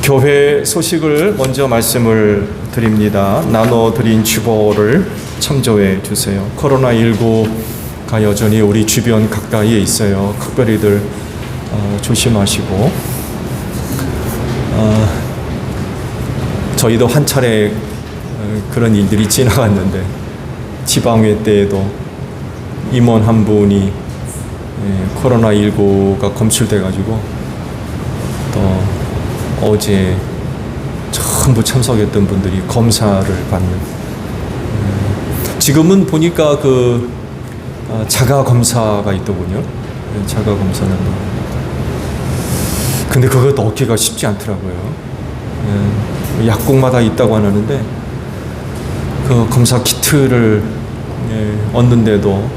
교회 소식을 먼저 말씀을 드립니다. 나눠드린 주보를 참조해 주세요. 코로나19가 여전히 우리 주변 가까이에 있어요. 각별히들 조심하시고, 저희도 한 차례 그런 일들이 지나갔는데, 지방회 때에도 임원 한 분이 코로나19가 검출돼가지고 또 어제 전부 참석했던 분들이 검사를 받는, 지금은 보니까 그 자가 검사가 있더군요. 자가 검사는, 근데 그거 넣기가 쉽지 않더라고요. 약국마다 있다고 하는데 그 검사 키트를 얻는데도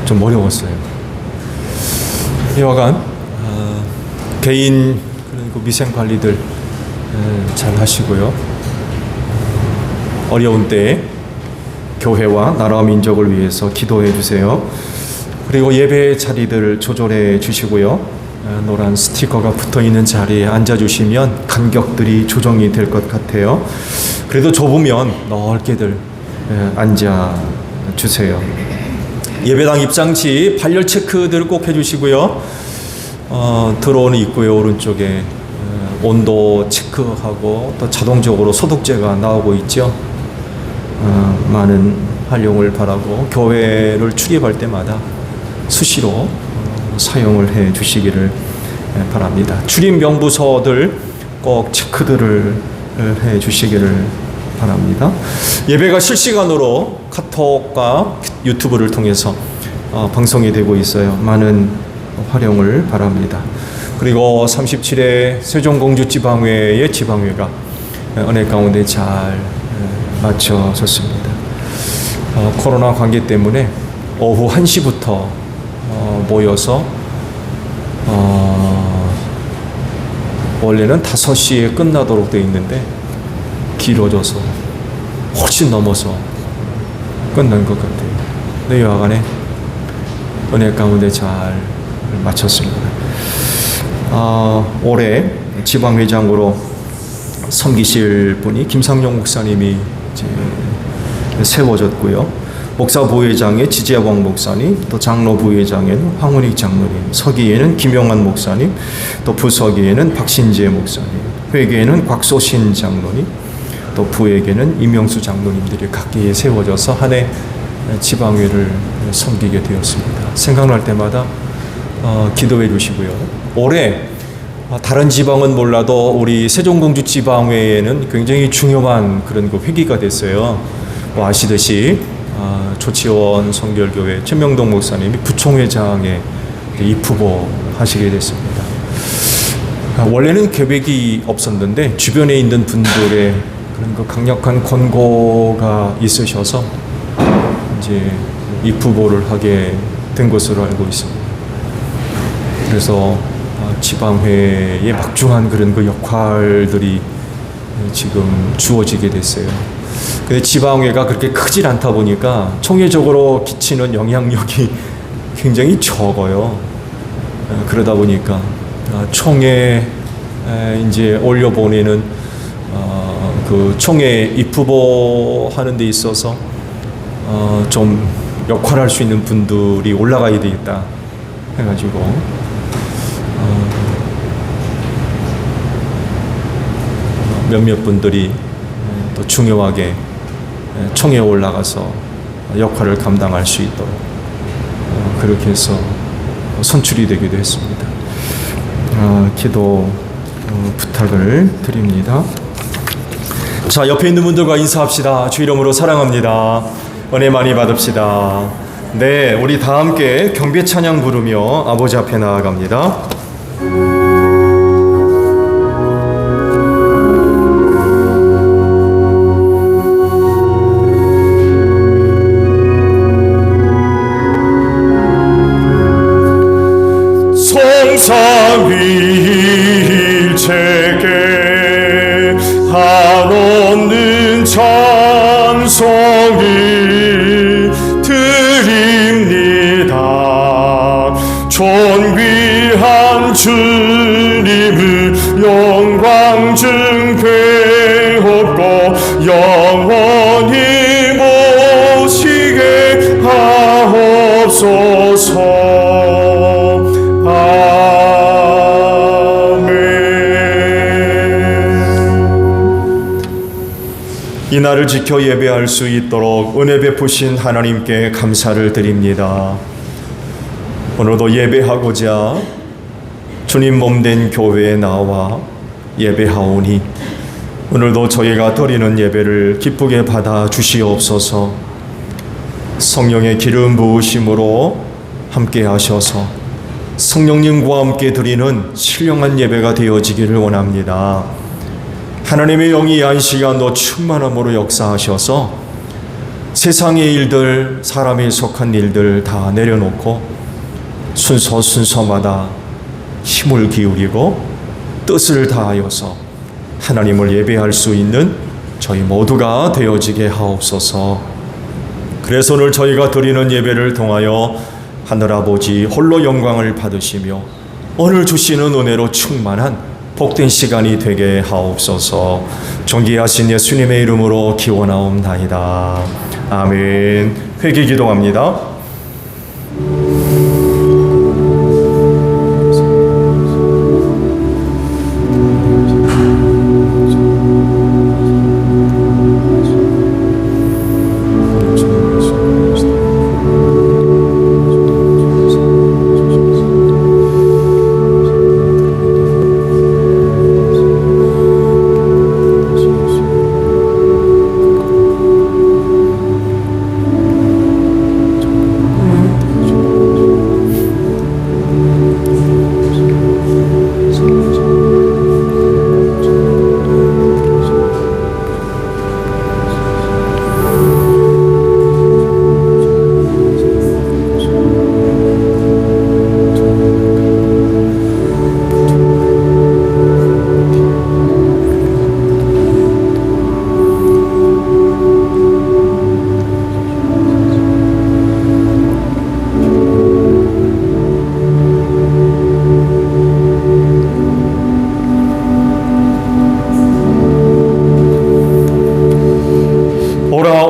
좀 어려웠어요. 여하간 개인 그리고 위생 관리들 잘 하시고요. 어려운 때에 교회와 나라와 민족을 위해서 기도해 주세요. 그리고 예배 자리들 조절해 주시고요. 노란 스티커가 붙어 있는 자리에 앉아 주시면 간격들이 조정이 될 것 같아요. 그래도 좁으면 넓게들 앉아 주세요. 예배당 입장지 발열 체크들 꼭 해주시고요. 들어오는 입구의 오른쪽에 온도 체크하고 또 자동적으로 소독제가 나오고 있죠. 많은 활용을 바라고 교회를 출입할 때마다 수시로 사용을 해 주시기를 바랍니다. 출입 명부서들 꼭 체크들을 해 주시기를 바랍니다. 예배가 실시간으로 카톡과 유튜브를 통해서 방송이 되고 있어요. 많은 활용을 바랍니다. 그리고 37회 세종공주지방회의 지방회가 은혜 가운데 잘 마쳐졌습니다. 코로나 관계 때문에 오후 1시부터 모여서 원래는 5시에 끝나도록 되어 있는데 길어져서 훨씬 넘어서 끝난 것 같아요. 네, 여하간에 은혜 가운데 잘 마쳤습니다. 올해 지방회장으로 섬기실 분이 김상용 목사님이 이제 세워졌고요. 목사 부회장에 지재왕 목사님, 또 장로 부회장에는 황운익 장로님, 서기에는 김용환 목사님, 또 부서기에는 박신재 목사님, 회계에는 곽소신 장로님, 또 부회계는 임영수 장로님들이 각기에 세워져서 한 해 지방회를 섬기게 되었습니다. 생각날 때마다 기도해 주시고요. 올해 다른 지방은 몰라도 우리 세종공주 지방회에는 굉장히 중요한 그런 그 회기가 됐어요. 아시듯이 조치원 성결교회 최명동 목사님이 부총회장에 입후보 하시게 됐습니다. 원래는 계획이 없었는데 주변에 있는 분들의 그런 그 강력한 권고가 있으셔서 이제 입후보를 하게 된 것으로 알고 있습니다. 그래서 지방회의 막중한 그런 그 역할들이 지금 주어지게 됐어요. 근데 지방회가 그렇게 크질 않다 보니까 총회적으로 끼치는 영향력이 굉장히 적어요. 그러다 보니까 총회 이제 올려보내는 그 총회 입후보 하는 데 있어서 좀 역할할 수 있는 분들이 올라가야 되겠다 해가지고 몇몇 분들이 또 중요하게 총회에 올라가서 역할을 감당할 수 있도록 그렇게 해서 선출이 되기도 했습니다. 기도 부탁을 드립니다. 자, 옆에 있는 분들과 인사합시다. 주 이름으로 사랑합니다. 은혜 많이 받읍시다. 네, 우리 다 함께 경배 찬양 부르며 아버지 앞에 나아갑니다. 성삼위일체계 한없는 찬송이 드립니다. 존귀한 영광 증배하고 영원히 모시게 하옵소서. 이 날을 지켜 예배할 수 있도록 은혜 베푸신 하나님께 감사를 드립니다. 오늘도 예배하고자 주님 몸된 교회에 나와 예배하오니 오늘도 저희가 드리는 예배를 기쁘게 받아 주시옵소서. 성령의 기름 부으심으로 함께 하셔서 성령님과 함께 드리는 신령한 예배가 되어지기를 원합니다. 하나님의 영이 이 한 시간도 충만함으로 역사하셔서 세상의 일들, 사람에 속한 일들 다 내려놓고 순서마다 힘을 기울이고 뜻을 다하여서 하나님을 예배할 수 있는 저희 모두가 되어지게 하옵소서. 그래서 오늘 저희가 드리는 예배를 통하여 하늘아버지 홀로 영광을 받으시며 오늘 주시는 은혜로 충만한 복된 시간이 되게 하옵소서. 존귀하신 예수님의 이름으로 기원하옵나이다. 아멘. 회개 기도합니다.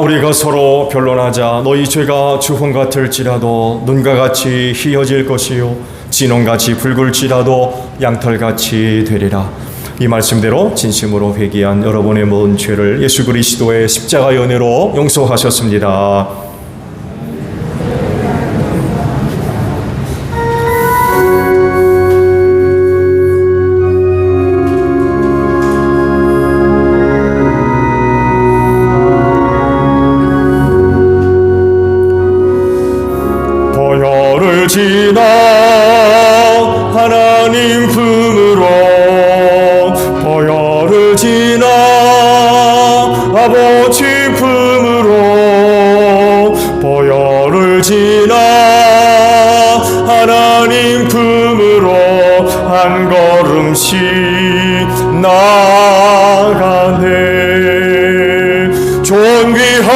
우리가 서로 변론하자. 너희 죄가 주홍 같을지라도 눈과 같이 희어질 것이요 진홍같이 붉을지라도 양털같이 되리라. 이 말씀대로 진심으로 회개한 여러분의 모든 죄를 예수 그리스도의 십자가의 은혜로 용서하셨습니다. 지나 하나님 품으로 보혈을 지나 아버지 품으로 보혈을 지나 하나님 품으로 한 걸음씩 나가네. 존귀한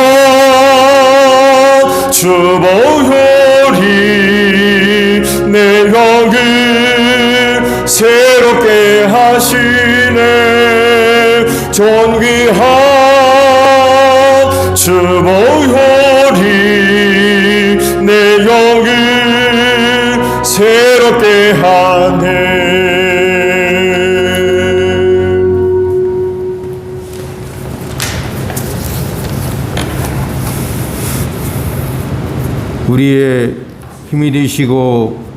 주 보혈이 내 영을 새롭게 하시네. 존귀한 주 보혈이 내 영을 새롭게 하네. 우리의 힘이 되시고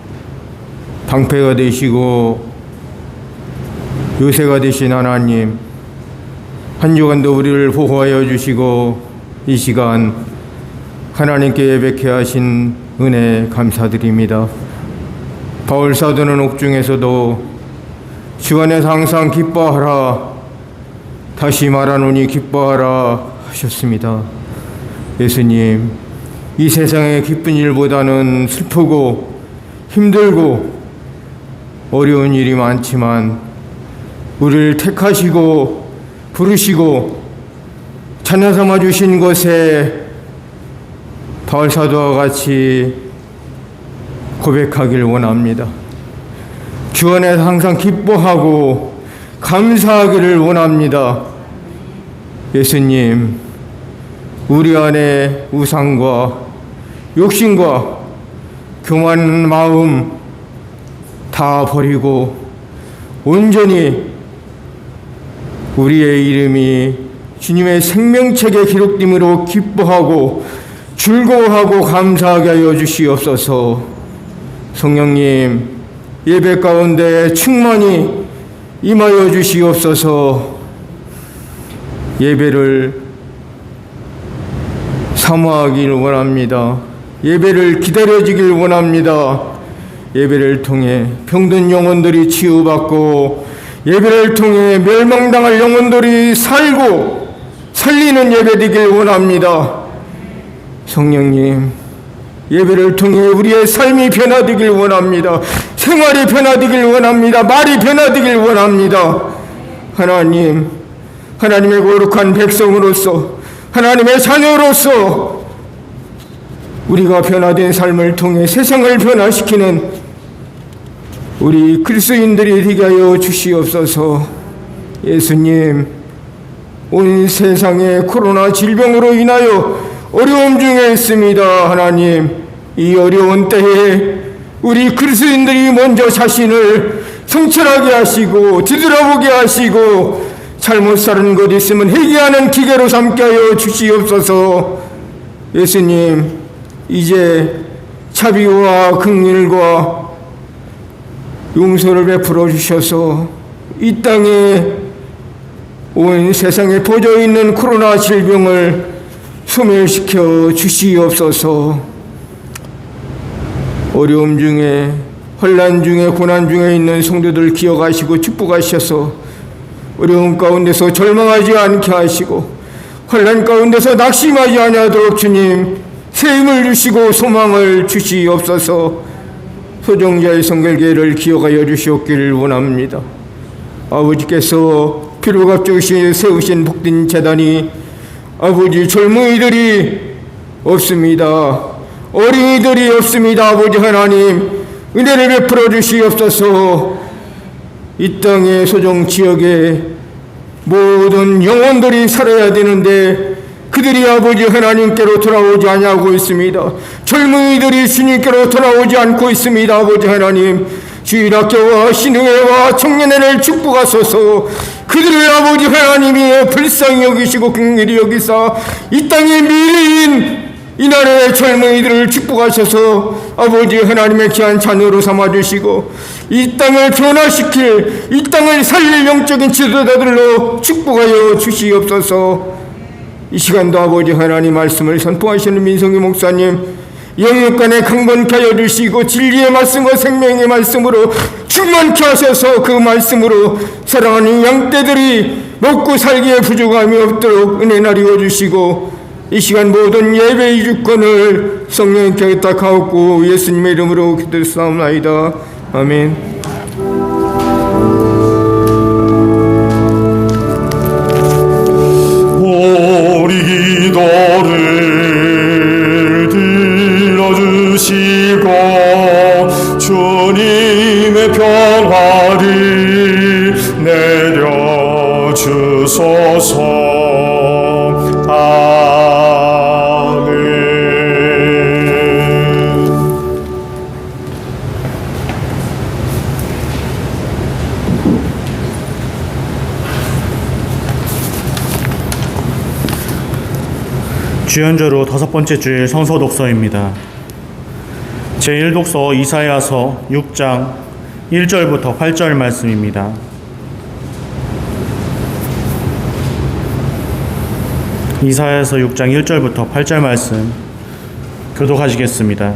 방패가 되시고 요새가 되신 하나님, 한 주간도 우리를 보호하여 주시고 이 시간 하나님께 예배케 하신 은혜 감사드립니다. 바울 사도는 옥중에서도 주 안에서 항상 기뻐하라, 다시 말하노니 기뻐하라 하셨습니다. 예수님, 이 세상의 기쁜 일보다는 슬프고 힘들고 어려운 일이 많지만 우리를 택하시고 부르시고 찾아 삼아 주신 것에 바울 사도와 같이 고백하길 원합니다. 주 안에서 항상 기뻐하고 감사하기를 원합니다. 예수님, 우리 안에 우상과 욕심과 교만한 마음 다 버리고 온전히 우리의 이름이 주님의 생명책에 기록됨으로 기뻐하고 즐거워하고 감사하게 하여 주시옵소서. 성령님, 예배 가운데 충만히 임하여 주시옵소서. 예배를 사모하기를 원합니다. 예배를 기다려주길 원합니다. 예배를 통해 병든 영혼들이 치유받고 예배를 통해 멸망당할 영혼들이 살고 살리는 예배 되길 원합니다. 성령님, 예배를 통해 우리의 삶이 변화되길 원합니다. 생활이 변화되길 원합니다. 말이 변화되길 원합니다. 하나님, 하나님의 거룩한 백성으로서, 하나님의 자녀로서 우리가 변화된 삶을 통해 세상을 변화시키는 우리 그리스도인들이 되게 하여 주시옵소서. 예수님, 온 세상에 코로나 질병으로 인하여 어려움 중에 있습니다. 하나님, 이 어려운 때에 우리 그리스도인들이 먼저 자신을 성찰하게 하시고 뒤돌아보게 하시고 잘못 사는 것 있으면 회개하는 기계로 삼게 하여 주시옵소서. 예수님, 이제 자비와 긍휼과 용서를 베풀어 주셔서 이 땅에 온 세상에 퍼져 있는 코로나 질병을 소멸시켜 주시옵소서. 어려움 중에, 혼란 중에, 고난 중에 있는 성도들 기억하시고 축복하셔서 어려움 가운데서 절망하지 않게 하시고 혼란 가운데서 낙심하지 아니하도록 주님 새 힘을 주시고 소망을 주시옵소서. 소정자의 성결계를 기억하여 주시옵기를 원합니다. 아버지께서 피로값주시 세우신 복된 재단이 아버지 젊은이들이 없습니다. 어린이들이 없습니다. 아버지 하나님, 은혜를 베풀어 주시옵소서. 이 땅의 소정 지역에 모든 영혼들이 살아야 되는데 그들이 아버지 하나님께로 돌아오지 아니하고 있습니다. 젊은이들이 주님께로 돌아오지 않고 있습니다. 아버지 하나님, 주일학교와 신흥회와 청년회를 축복하소서. 그들을 아버지 하나님이 불쌍히 여기시고 긍휼히 여기사 이 땅의 미래인 이 나라의 젊은이들을 축복하셔서 아버지 하나님의 귀한 자녀로 삼아주시고 이 땅을 변화시킬, 이 땅을 살릴 영적인 지도자들로 축복하여 주시옵소서. 이 시간도 아버지 하나님 말씀을 선포하시는 민성희 목사님 영육간에 강건케 하여 주시고 진리의 말씀과 생명의 말씀으로 충만케 하셔서 그 말씀으로 사랑하는 양떼들이 먹고 살기에 부족함이 없도록 은혜 나리워 주시고 이 시간 모든 예배의 주권을 성령님께 의탁하옵고 예수님의 이름으로 기도했사옵나이다. 아멘. 우리 기도를 들어주시고 주님의 평화를 내려주소서. 주연절후 5번째 주일 성서 독서입니다. 제1독서 이사야서 6장 1절부터 8절 말씀입니다. 이사야서 6장 1절부터 8절 말씀 교독하시겠습니다.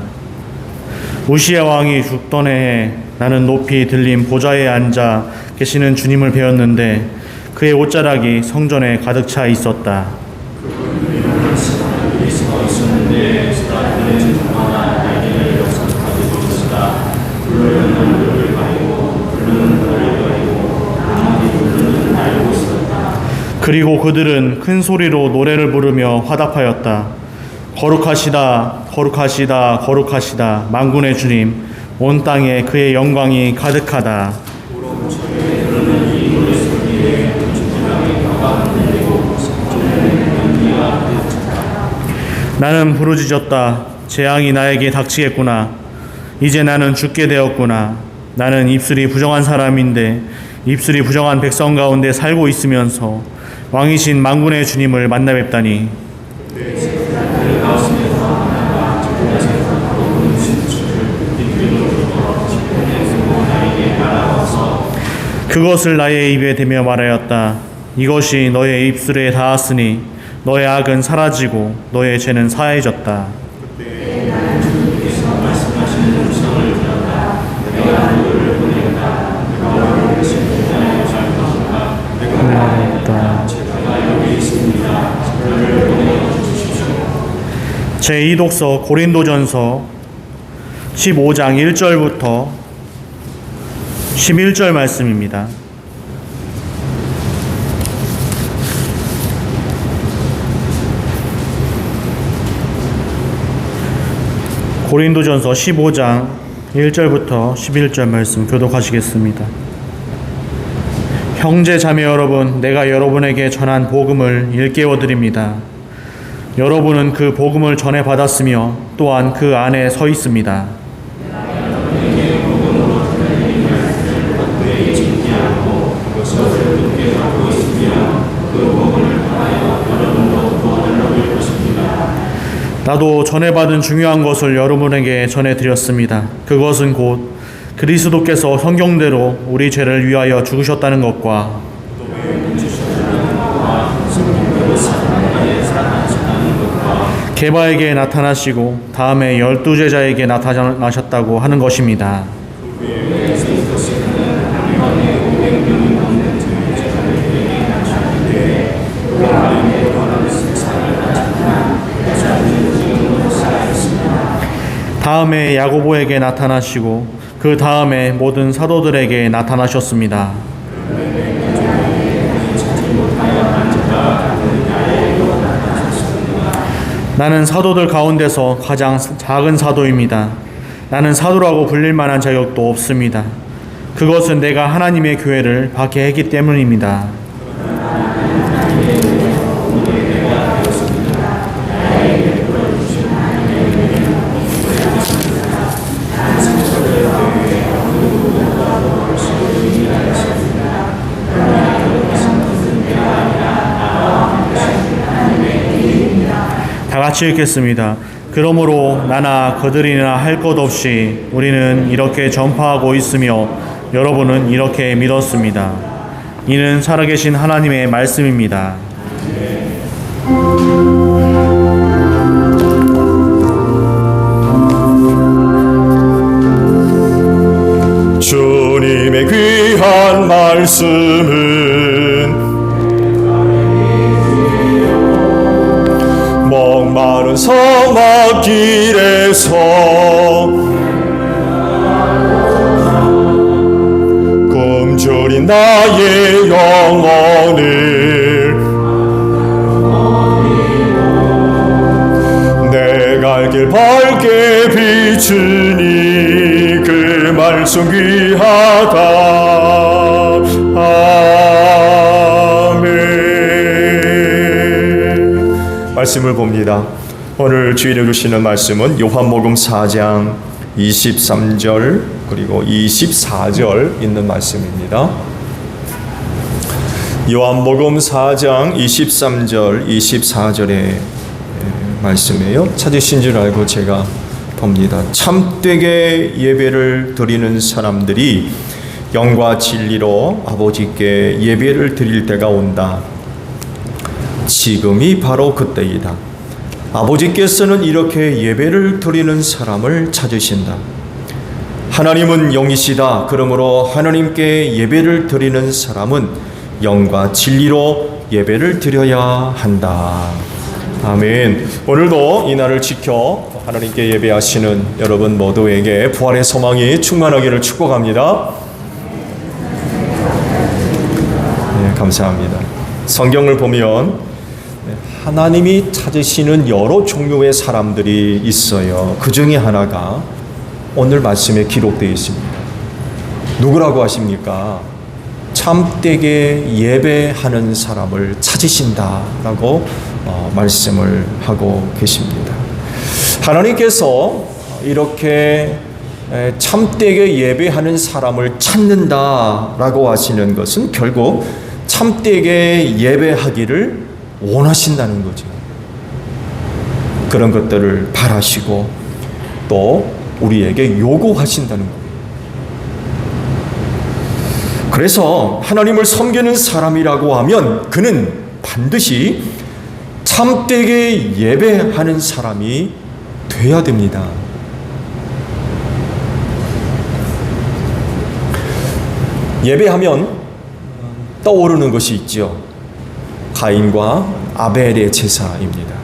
우시야 왕이 죽던 해에 나는 높이 들린 보좌에 앉아 계시는 주님을 배웠는데 그의 옷자락이 성전에 가득 차 있었다. 그리고 그들은 큰 소리로 노래를 부르며 화답하였다. 거룩하시다, 거룩하시다, 거룩하시다, 만군의 주님, 온 땅에 그의 영광이 가득하다. 나는 부르짖었다. 재앙이 나에게 닥치겠구나. 이제 나는 죽게 되었구나. 나는 입술이 부정한 사람인데 입술이 부정한 백성 가운데 살고 있으면서 왕이신 만군의 주님을 만나 뵙다니. 그것을 나의 입에 대며 말하였다. 이것이 너의 입술에 닿았으니 너의 악은 사라지고 너의 죄는 사해졌다. 제2독서 고린도전서 15장 1절부터 11절 말씀입니다. 고린도전서 15장 1절부터 11절 말씀 교독하시겠습니다. 형제 자매 여러분, 내가 여러분에게 전한 복음을 일깨워 드립니다. 여러분은 그 복음을 전해 받았으며 또한 그 안에 서 있습니다. 나도 전해받은 중요한 것을 여러분에게 전해드렸습니다. 그것은 곧 그리스도께서 성경대로 우리 죄를 위하여 죽으셨다는 것과 게바에게 나타나시고 다음에 12제자에게 나타나셨다고 하는 것입니다. 다음에 야고보에게 나타나시고 그 다음에 모든 사도들에게 나타나셨습니다. 나는 사도들 가운데서 가장 작은 사도입니다. 나는 사도라고 불릴 만한 자격도 없습니다. 그것은 내가 하나님의 교회를 박해했기 때문입니다. 다 같이 읽겠습니다. 그러므로 나나 그들이나 할 것 없이 우리는 이렇게 전파하고 있으며 여러분은 이렇게 믿었습니다. 이는 살아계신 하나님의 말씀입니다. 주님의 귀한 말씀은 목마른 사막길에서 굶주린 나의 영혼을 내 갈 길 밝게 비추니 그 말씀 귀하다. 아멘. 말씀을 봅니다. 오늘 주일에 주시는 말씀은 요한복음 4장 23절 그리고 24절 있는 말씀입니다. 요한복음 4장 23절 24절의 말씀이에요. 찾으신 줄 알고 제가 봅니다. 참되게 예배를 드리는 사람들이 영과 진리로 아버지께 예배를 드릴 때가 온다. 지금이 바로 그때이다. 아버지께서는 이렇게 예배를 드리는 사람을 찾으신다. 하나님은 영이시다. 그러므로 하나님께 예배를 드리는 사람은 영과 진리로 예배를 드려야 한다. 아멘. 오늘도 이 날을 지켜 하나님께 예배하시는 여러분 모두에게 부활의 소망이 충만하기를 축복합니다. 네, 감사합니다. 성경을 보면 하나님이 찾으시는 여러 종류의 사람들이 있어요. 그 중에 하나가 오늘 말씀에 기록되어 있습니다. 누구라고 하십니까? 참되게 예배하는 사람을 찾으신다라고 말씀을 하고 계십니다. 하나님께서 이렇게 참되게 예배하는 사람을 찾는다라고 하시는 것은 결국 참되게 예배하기를 원하신다는 거죠. 그런 것들을 바라시고 또 우리에게 요구하신다는 거예요. 그래서 하나님을 섬기는 사람이라고 하면 그는 반드시 참되게 예배하는 사람이 돼야 됩니다. 예배하면 떠오르는 것이 있죠. 가인과 아벨의 제사입니다.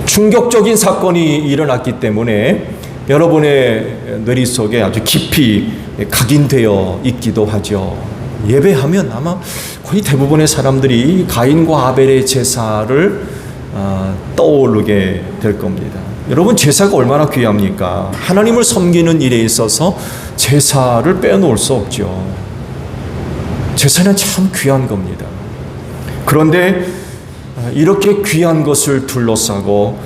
충격적인 사건이 일어났기 때문에 여러분의 뇌리 속에 아주 깊이 각인되어 있기도 하죠. 예배하면 아마 거의 대부분의 사람들이 가인과 아벨의 제사를 떠오르게 될 겁니다. 여러분, 제사가 얼마나 귀합니까? 하나님을 섬기는 일에 있어서 제사를 빼놓을 수 없죠. 제사는 참 귀한 겁니다. 그런데 이렇게 귀한 것을 둘러싸고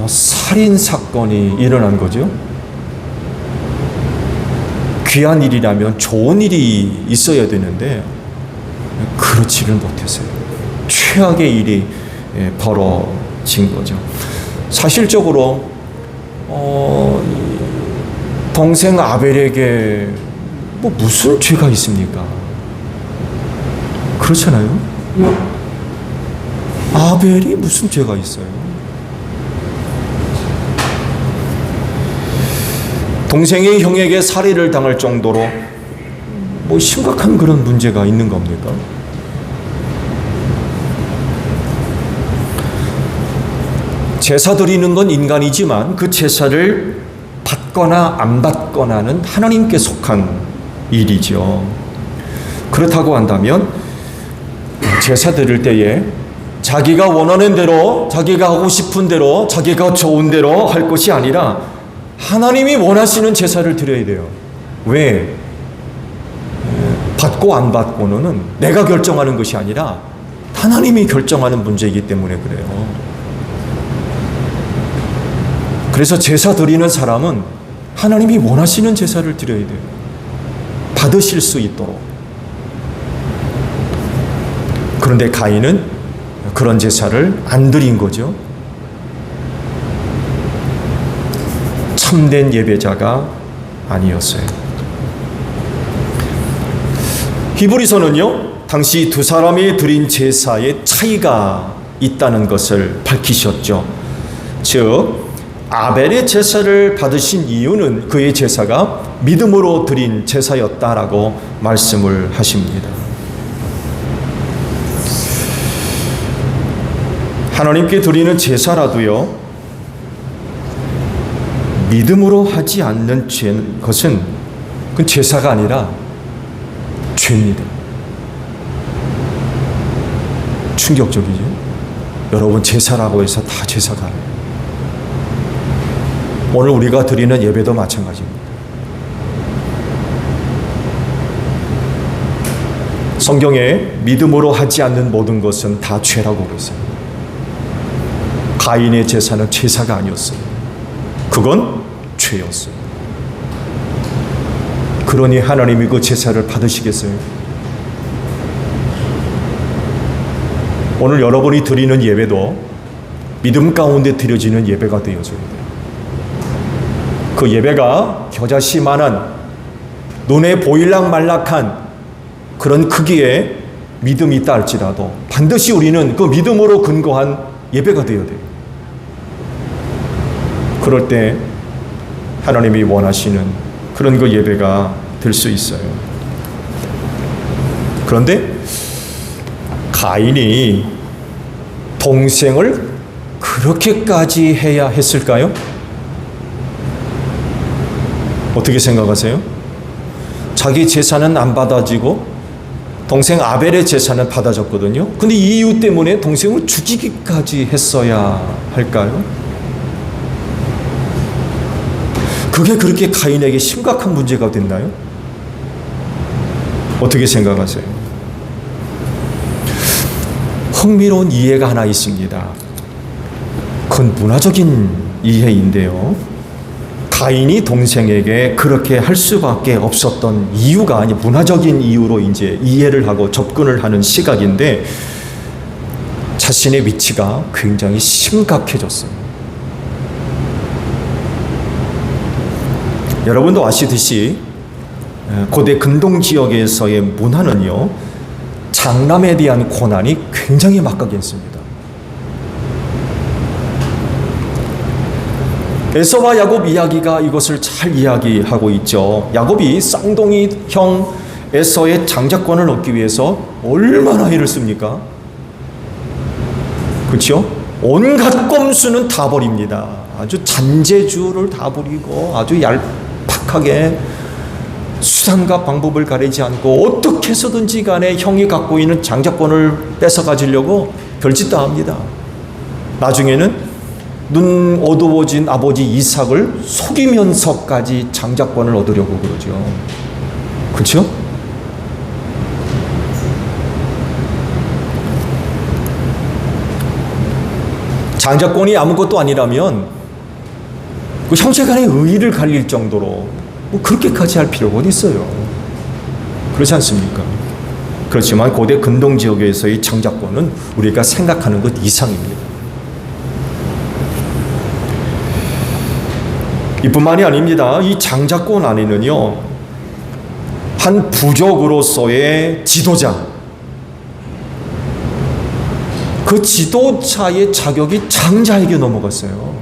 살인 사건이 일어난 거죠. 귀한 일이라면 좋은 일이 있어야 되는데 그렇지를 못했어요. 최악의 일이 벌어진 거죠. 사실적으로 동생 아벨에게 무슨 죄가 있습니까? 그렇잖아요. 아벨이 무슨 죄가 있어요? 동생이 형에게 살해를 당할 정도로 심각한 그런 문제가 있는 겁니까? 제사 드리는 건 인간이지만 그 제사를 받거나 안 받거나는 하나님께 속한 일이죠. 그렇다고 한다면 제사 드릴 때에 자기가 원하는 대로, 자기가 하고 싶은 대로, 자기가 좋은 대로 할 것이 아니라 하나님이 원하시는 제사를 드려야 돼요. 왜? 받고 안 받고는 내가 결정하는 것이 아니라 하나님이 결정하는 문제이기 때문에 그래요. 그래서 제사 드리는 사람은 하나님이 원하시는 제사를 드려야 돼요. 받으실 수 있도록. 그런데 가인은 그런 제사를 안 드린 거죠. 참된 예배자가 아니었어요. 히브리서는요, 당시 두 사람이 드린 제사에 차이가 있다는 것을 밝히셨죠. 즉, 아벨의 제사를 받으신 이유는 그의 제사가 믿음으로 드린 제사였다라고 말씀을 하십니다. 하나님께 드리는 제사라도요, 믿음으로 하지 않는 것은 그 제사가 아니라 죄입니다. 충격적이죠? 여러분, 제사라고 해서 다 제사가 아니에요. 오늘 우리가 드리는 예배도 마찬가지입니다. 성경에 믿음으로 하지 않는 모든 것은 다 죄라고 그랬어요. 가인의 제사는 제사가 아니었어요. 그건 죄였어요. 그러니 하나님이 그 제사를 받으시겠어요? 오늘 여러분이 드리는 예배도 믿음 가운데 드려지는 예배가 되어져야 돼요. 그 예배가 겨자씨만한 눈에 보일락 말락한 그런 크기의 믿음이 있다 할지라도 반드시 우리는 그 믿음으로 근거한 예배가 되어야 돼요. 그럴 때 하나님이 원하시는 그런 그 예배가 될 수 있어요. 그런데 가인이 동생을 그렇게까지 해야 했을까요? 어떻게 생각하세요? 자기 제사는 안 받아지고 동생 아벨의 제사는 받아졌거든요. 근데 이 이유 때문에 동생을 죽이기까지 했어야 할까요? 그게 그렇게 가인에게 심각한 문제가 됐나요? 어떻게 생각하세요? 흥미로운 이해가 하나 있습니다. 그건 문화적인 이해인데요. 가인이 동생에게 그렇게 할 수밖에 없었던 이유가 아니 문화적인 이유로 이제 이해를 하고 접근을 하는 시각인데 자신의 위치가 굉장히 심각해졌어요. 여러분도 아시듯이 고대 근동 지역에서의 문화는요, 장남에 대한 고난이 굉장히 막강했습니다. 에서와 야곱 이야기가 이것을 잘 이야기하고 있죠. 야곱이 쌍둥이 형 에서의 장자권을 얻기 위해서 얼마나 애를 씁니까? 그렇죠? 온갖 꼼수는 다 버립니다. 아주 잔재주를 다 버리고 아주 얄팍하게 수단과 방법을 가리지 않고 어떻게 해서든지 간에 형이 갖고 있는 장자권을 뺏어 가지려고 별짓 다 합니다. 나중에는 눈 어두워진 아버지 이삭을 속이면서까지 장자권을 얻으려고 그러죠. 그렇죠? 장자권이 아무것도 아니라면 그 형제간의 의의를 갈릴 정도로 뭐 그렇게까지 할 필요가 어디 있어요? 그렇지 않습니까? 그렇지만 고대 근동 지역에서의 장자권은 우리가 생각하는 것 이상입니다. 이뿐만이 아닙니다. 이 장자권 안에는요, 한 부족으로서의 지도자, 그 지도자의 자격이 장자에게 넘어갔어요.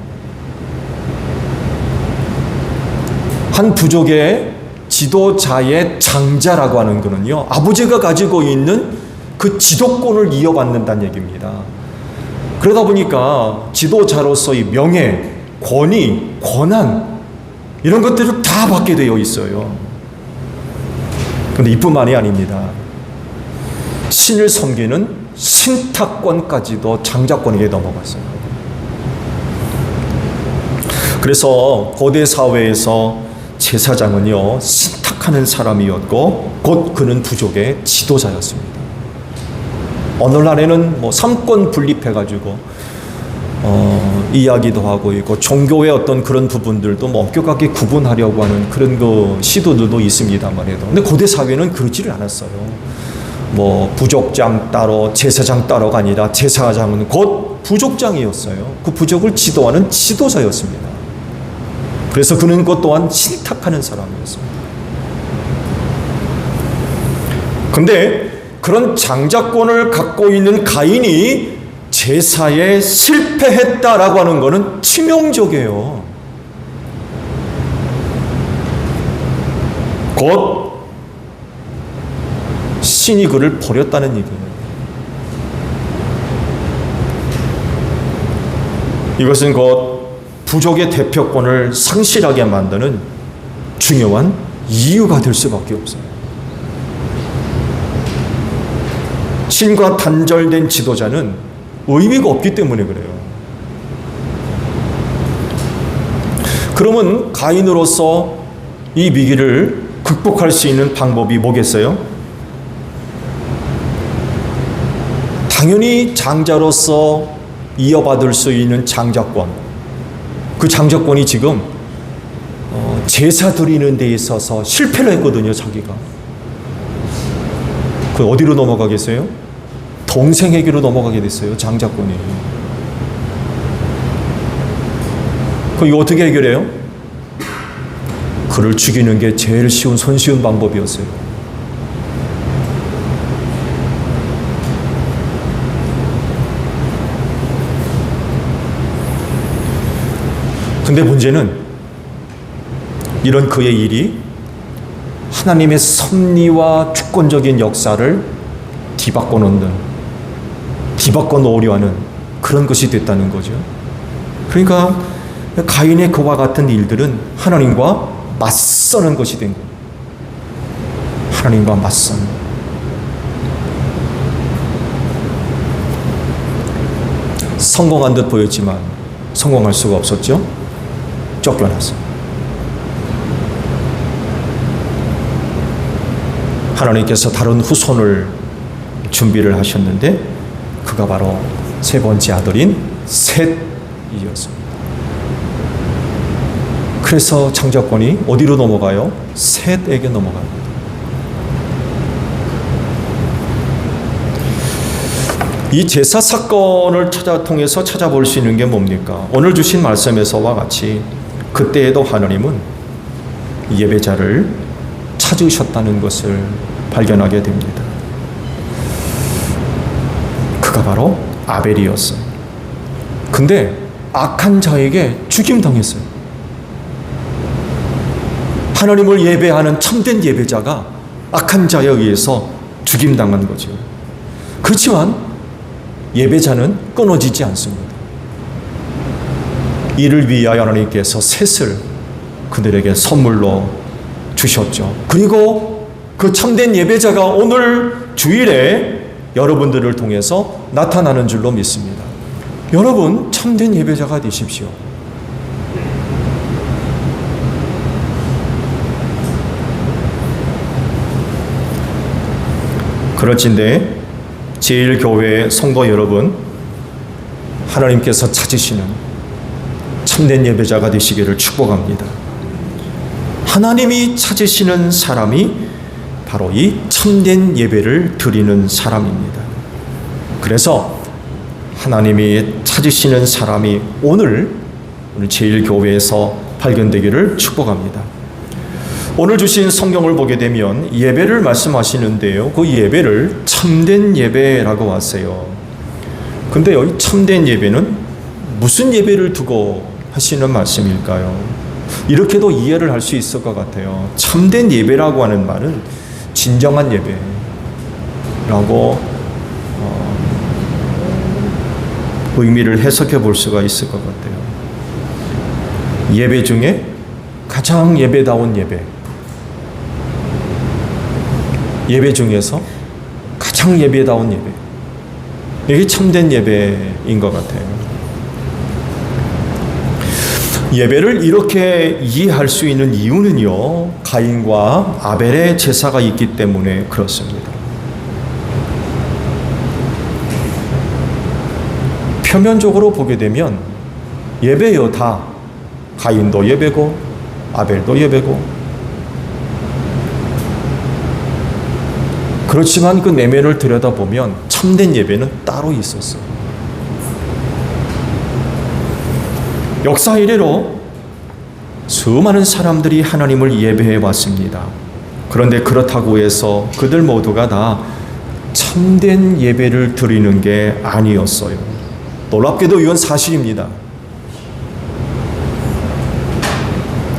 한 부족의 지도자의 장자라고 하는 것은요, 아버지가 가지고 있는 그 지도권을 이어받는다는 얘기입니다. 그러다 보니까 지도자로서의 명예, 권위, 권한 이런 것들을 다 받게 되어 있어요. 그런데 이뿐만이 아닙니다. 신을 섬기는 신탁권까지도 장자권에게 넘어갔어요. 그래서 고대 사회에서 제사장은요, 신탁하는 사람이었고 곧 그는 부족의 지도자였습니다. 오늘날에는 뭐 삼권 분립해가지고 이야기도 하고 있고 종교의 어떤 그런 부분들도 뭐 엄격하게 구분하려고 하는 그런 그 시도들도 있습니다만 해도, 근데 고대 사회는 그렇지를 않았어요. 뭐 부족장 따로 제사장 따로가 아니라 제사장은 곧 부족장이었어요. 그 부족을 지도하는 지도자였습니다. 그래서 그는 것 또한 신탁하는 사람이었습니다. 근데 그런 장자권을 갖고 있는 가인이 제사에 실패했다라고 하는 것은 치명적이에요. 곧 신이 그를 버렸다는 얘기예요. 이것은 곧 부족의 대표권을 상실하게 만드는 중요한 이유가 될 수밖에 없어요. 신과 단절된 지도자는 의미가 없기 때문에 그래요. 그러면 가인으로서 이 위기를 극복할 수 있는 방법이 뭐겠어요? 당연히 장자로서 이어받을 수 있는 장자권, 그 장자권이 지금 제사 드리는 데 있어서 실패를 했거든요. 자기가. 그 어디로 넘어가겠어요? 동생에게로 넘어가게 됐어요. 장자권이. 그럼 이거 어떻게 해결해요? 그를 죽이는 게 제일 쉬운 손쉬운 방법이었어요. 근데 문제는 이런 그의 일이 하나님의 섭리와 주권적인 역사를 뒤바꿔 놓는, 뒤바꿔 놓으려 하는 그런 것이 됐다는 거죠. 그러니까 가인의 그와 같은 일들은 하나님과 맞서는 것이 된 거예요. 하나님과 맞서는. 성공한 듯 보였지만 성공할 수가 없었죠. 쫓겨났어요. 하나님께서 다른 후손을 준비를 하셨는데 그가 바로 세 번째 아들인 셋이었습니다. 그래서 창작권이 어디로 넘어가요? 셋에게 넘어갑니다. 이 제사 사건을 통해서 찾아볼 수 있는 게 뭡니까? 오늘 주신 말씀에서와 같이 그때에도 하나님은 예배자를 찾으셨다는 것을 발견하게 됩니다. 그가 바로 아벨이었어요. 근데 악한 자에게 죽임당했어요. 하나님을 예배하는 참된 예배자가 악한 자에 의해서 죽임당한 거죠. 그렇지만 예배자는 끊어지지 않습니다. 이를 위하여 하나님께서 셋을 그들에게 선물로 주셨죠. 그리고 그 참된 예배자가 오늘 주일에 여러분들을 통해서 나타나는 줄로 믿습니다. 여러분 참된 예배자가 되십시오. 그럴진데 제1교회 성도 여러분, 하나님께서 찾으시는 참된 예배자가 되시기를 축복합니다. 하나님이 찾으시는 사람이 바로 이 참된 예배를 드리는 사람입니다. 그래서 하나님이 찾으시는 사람이 오늘 제1교회에서 발견되기를 축복합니다. 오늘 주신 성경을 보게 되면 예배를 말씀하시는데요. 그 예배를 참된 예배라고 하세요. 근데 여기 참된 예배는 무슨 예배를 두고 하시는 말씀일까요? 이렇게도 이해를 할 수 있을 것 같아요. 참된 예배라고 하는 말은 진정한 예배라고 의미를 해석해 볼 수가 있을 것 같아요. 예배 중에 가장 예배다운 예배 중에서 가장 예배다운 예배, 이게 참된 예배인 것 같아요. 예배를 이렇게 이해할 수 있는 이유는요, 가인과 아벨의 제사가 있기 때문에 그렇습니다. 표면적으로 보게 되면 예배요, 다 가인도 예배고 아벨도 예배고, 그렇지만 그 내면을 들여다보면 참된 예배는 따로 있었어요. 역사 이래로 수많은 사람들이 하나님을 예배해 왔습니다. 그런데 그렇다고 해서 그들 모두가 다 참된 예배를 드리는 게 아니었어요. 놀랍게도 이건 사실입니다.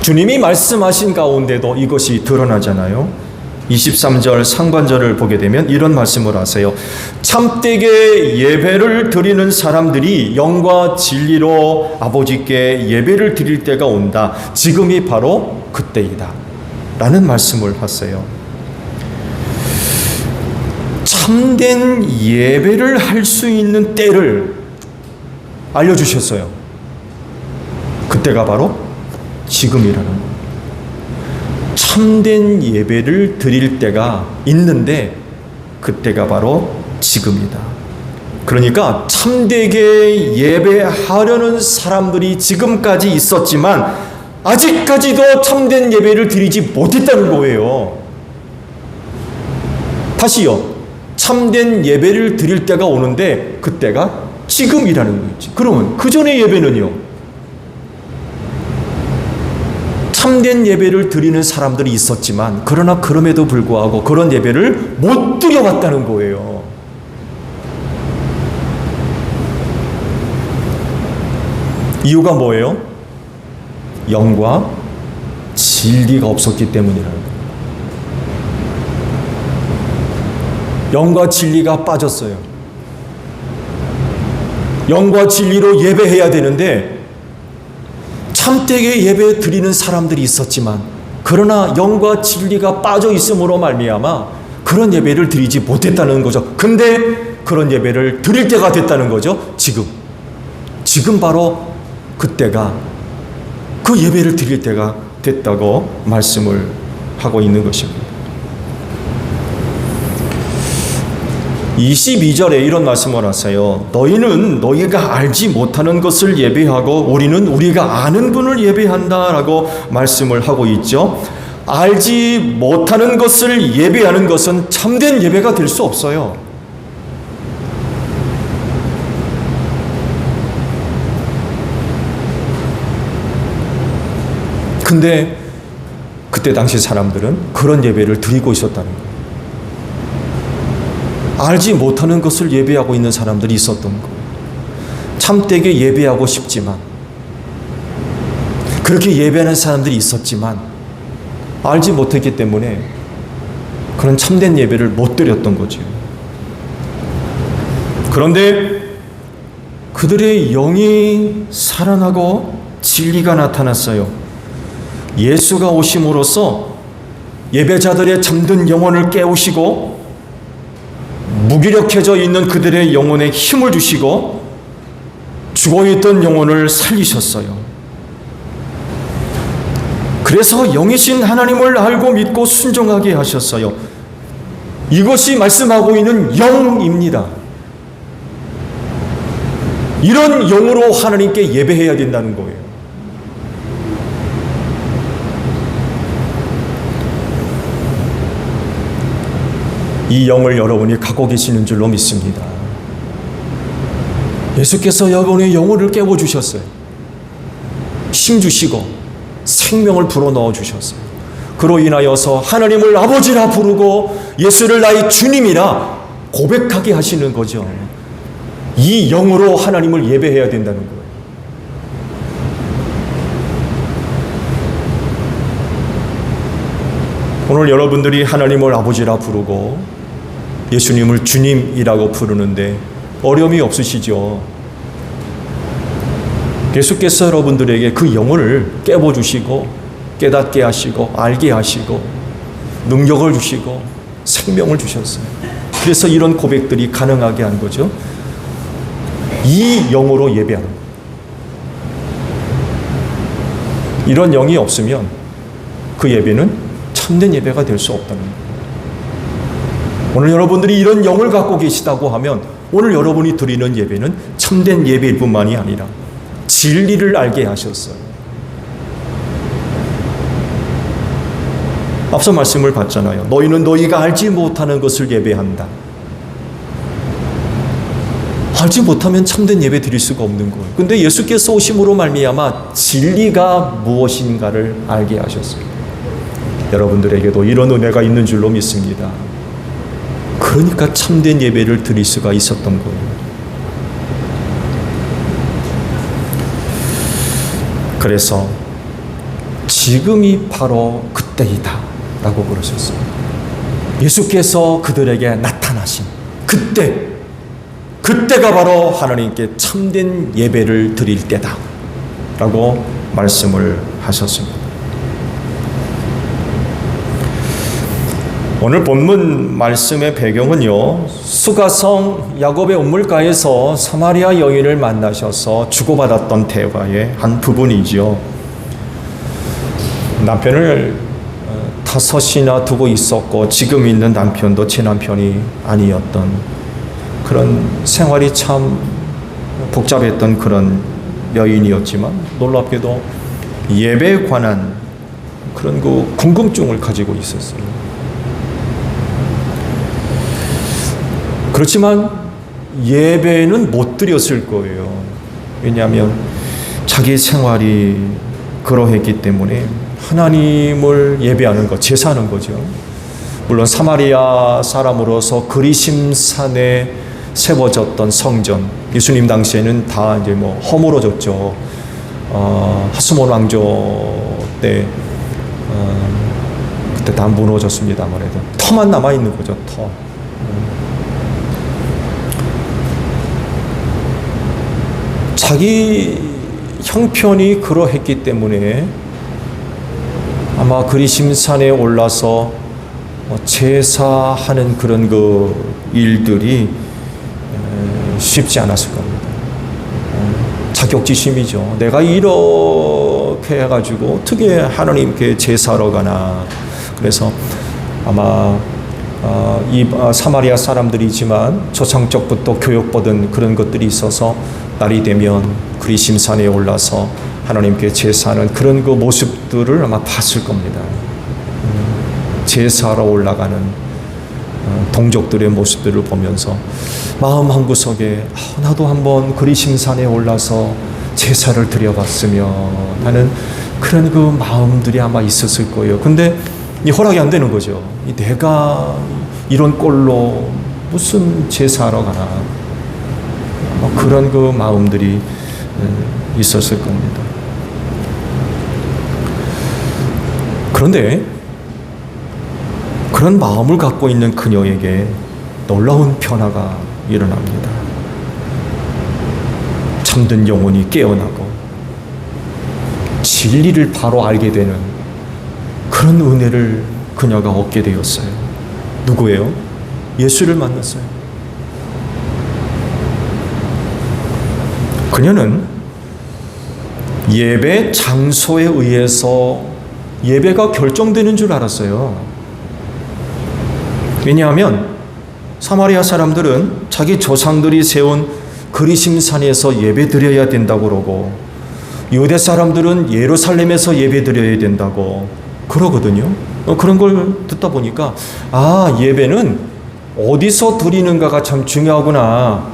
주님이 말씀하신 가운데도 이것이 드러나잖아요. 23절 상반절을 보게 되면 이런 말씀을 하세요. 참되게 예배를 드리는 사람들이 영과 진리로 아버지께 예배를 드릴 때가 온다. 지금이 바로 그때이다. 라는 말씀을 하세요. 참된 예배를 할 수 있는 때를 알려주셨어요. 그때가 바로 지금이라는 거예요. 참된 예배를 드릴 때가 있는데 그때가 바로 지금이다. 그러니까 참되게 예배하려는 사람들이 지금까지 있었지만 아직까지도 참된 예배를 드리지 못했다는 거예요. 다시요. 참된 예배를 드릴 때가 오는데 그때가 지금이라는 거지. 그러면 그 전의 예배는요? 참된 예배를 드리는 사람들이 있었지만 그러나 그럼에도 불구하고 그런 예배를 못 드려왔다는 거예요. 이유가 뭐예요? 영과 진리가 없었기 때문이라는 거예요. 영과 진리가 빠졌어요. 영과 진리로 예배해야 되는데 참되게 예배 드리는 사람들이 있었지만 그러나 영과 진리가 빠져 있음으로 말미암아 그런 예배를 드리지 못했다는 거죠. 근데 그런 예배를 드릴 때가 됐다는 거죠. 지금 바로 그때가 그 예배를 드릴 때가 됐다고 말씀을 하고 있는 것입니다. 22절에 이런 말씀을 하세요. 너희는 너희가 알지 못하는 것을 예배하고 우리는 우리가 아는 분을 예배한다라고 말씀을 하고 있죠. 알지 못하는 것을 예배하는 것은 참된 예배가 될 수 없어요. 근데 그때 당시 사람들은 그런 예배를 드리고 있었다는 거예요. 알지 못하는 것을 예배하고 있는 사람들이 있었던 거예요. 참되게 예배하고 싶지만, 그렇게 예배하는 사람들이 있었지만 알지 못했기 때문에 그런 참된 예배를 못 드렸던 거죠. 그런데 그들의 영이 살아나고 진리가 나타났어요. 예수가 오심으로써 예배자들의 잠든 영혼을 깨우시고 무기력해져 있는 그들의 영혼에 힘을 주시고 죽어있던 영혼을 살리셨어요. 그래서 영이신 하나님을 알고 믿고 순종하게 하셨어요. 이것이 말씀하고 있는 영입니다. 이런 영으로 하나님께 예배해야 된다는 거예요. 이 영을 여러분이 갖고 계시는 줄로 믿습니다. 예수께서 여러분의 영혼을 깨워주셨어요. 힘 주시고 생명을 불어넣어 주셨어요. 그로 인하여서 하나님을 아버지라 부르고 예수를 나의 주님이라 고백하게 하시는 거죠. 이 영으로 하나님을 예배해야 된다는 거예요. 오늘 여러분들이 하나님을 아버지라 부르고 예수님을 주님이라고 부르는데 어려움이 없으시죠? 예수께서 여러분들에게 그 영혼을 깨워주시고 깨닫게 하시고 알게 하시고 능력을 주시고 생명을 주셨어요. 그래서 이런 고백들이 가능하게 한 거죠. 이 영으로 예배하는 거예요. 이런 영이 없으면 그 예배는 참된 예배가 될 수 없다는 거예요. 오늘 여러분들이 이런 영을 갖고 계시다고 하면 오늘 여러분이 드리는 예배는 참된 예배일 뿐만이 아니라 진리를 알게 하셨어요. 앞서 말씀을 봤잖아요. 너희는 너희가 알지 못하는 것을 예배한다. 알지 못하면 참된 예배 드릴 수가 없는 거예요. 근데 예수께서 오심으로 말미암아 진리가 무엇인가를 알게 하셨어요. 여러분들에게도 이런 은혜가 있는 줄로 믿습니다. 그러니까 참된 예배를 드릴 수가 있었던 거예요. 그래서 지금이 바로 그때이다 라고 그러셨어요. 예수께서 그들에게 나타나신 그때가 바로 하나님께 참된 예배를 드릴 때다 라고 말씀을 하셨습니다. 오늘 본문 말씀의 배경은요, 수가성 야곱의 우물가에서 사마리아 여인을 만나셔서 주고받았던 대화의 한 부분이죠. 남편을 5이나 두고 있었고 지금 있는 남편도 제 남편이 아니었던 그런 생활이 참 복잡했던 그런 여인이었지만 놀랍게도 예배에 관한 그런 그 궁금증을 가지고 있었어요. 그렇지만 예배는 못 드렸을 거예요. 왜냐하면 자기 생활이 그러했기 때문에 하나님을 예배하는 것, 제사하는 거죠. 물론 사마리아 사람으로서 그리심산에 세워졌던 성전, 예수님 당시에는 다 이제 뭐 허물어졌죠. 하스몬 왕조 때 그때 다 무너졌습니다. 아무래도 터만 남아 있는 거죠. 터. 자기 형편이 그러했기 때문에 아마 그리심산에 올라서 제사하는 그런 그 일들이 쉽지 않았을 겁니다. 자격지심이죠. 내가 이렇게 해가지고 어떻게 하나님께 제사하러 가나. 그래서 아마 사마리아 사람들이지만 조상적부터 교육받은 그런 것들이 있어서 날이 되면 그리심산에 올라서 하나님께 제사하는 그런 그 모습들을 아마 봤을 겁니다. 제사하러 올라가는 동족들의 모습들을 보면서 마음 한구석에 나도 한번 그리심산에 올라서 제사를 드려봤으면 하는 그런 그 마음들이 아마 있었을 거예요. 근데 허락이 안 되는 거죠. 내가 이런 꼴로 무슨 제사하러 가나. 그런 그 마음들이 있었을 겁니다. 그런데 그런 마음을 갖고 있는 그녀에게 놀라운 변화가 일어납니다. 잠든 영혼이 깨어나고 진리를 바로 알게 되는 그런 은혜를 그녀가 얻게 되었어요. 누구예요? 예수를 만났어요. 그녀는 예배 장소에 의해서 예배가 결정되는 줄 알았어요. 왜냐하면 사마리아 사람들은 자기 조상들이 세운 그리심산에서 예배 드려야 된다고 그러고 유대 사람들은 예루살렘에서 예배 드려야 된다고 그러거든요. 그런 걸 듣다 보니까 예배는 어디서 드리는가가 참 중요하구나.